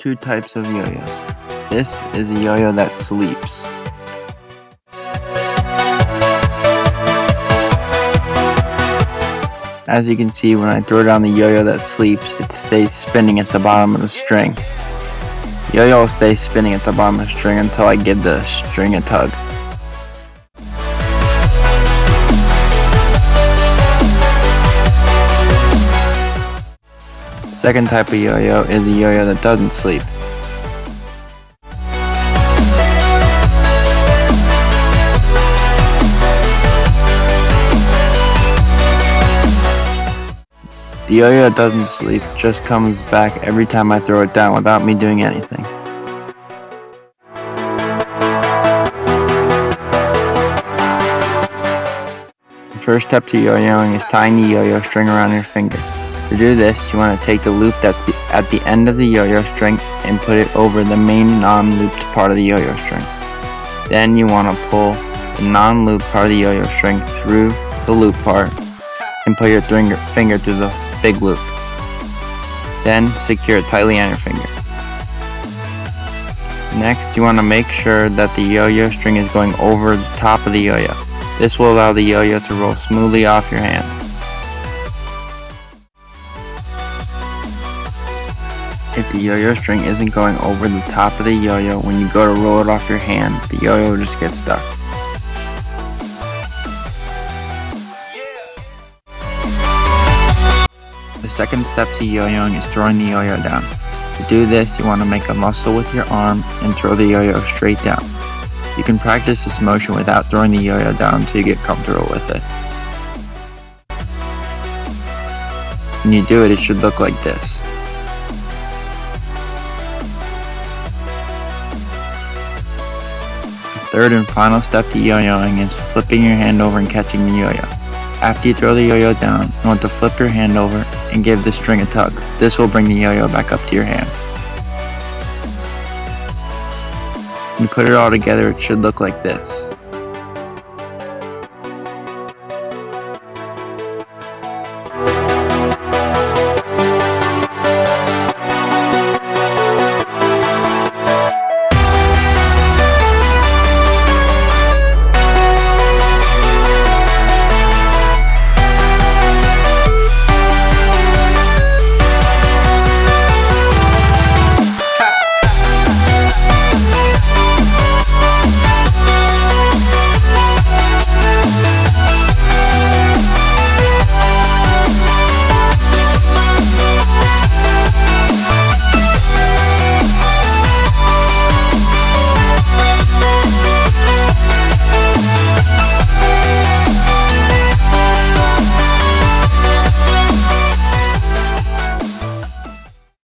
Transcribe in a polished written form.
two types of yo-yos. This is a yo-yo that sleeps. As you can see, when I throw down the yo-yo that sleeps, it stays spinning at the bottom of the string. The yo-yo will stay spinning at the bottom of the string until I give the string a tug. Second type of yo-yo is a yo-yo that doesn't sleep. The yo-yo that doesn't sleep just comes back every time I throw it down without me doing anything. The first step to yo-yoing is tying the yo-yo string around your finger. To do this, you want to take the loop that's at the end of the yo-yo string and put it over the main non-looped part of the yo-yo string. Then you want to pull the non-looped part of the yo-yo string through the loop part and put your finger through the big loop. Then secure it tightly on your finger. Next, you want to make sure that the yo-yo string is going over the top of the yo-yo. This will allow the yo-yo to roll smoothly off your hand. If the yo-yo string isn't going over the top of the yo-yo when you go to roll it off your hand, the yo-yo will just get stuck. The second step to yo-yoing is throwing the yo-yo down. To do this, you want to make a muscle with your arm and throw the yo-yo straight down. You can practice this motion without throwing the yo-yo down until you get comfortable with it. When you do it, it should look like this. The third and final step to yo-yoing is flipping your hand over and catching the yo-yo. After you throw the yo-yo down, you want to flip your hand over and give the string a tug. This will bring the yo-yo back up to your hand. When you put it all together, it should look like this.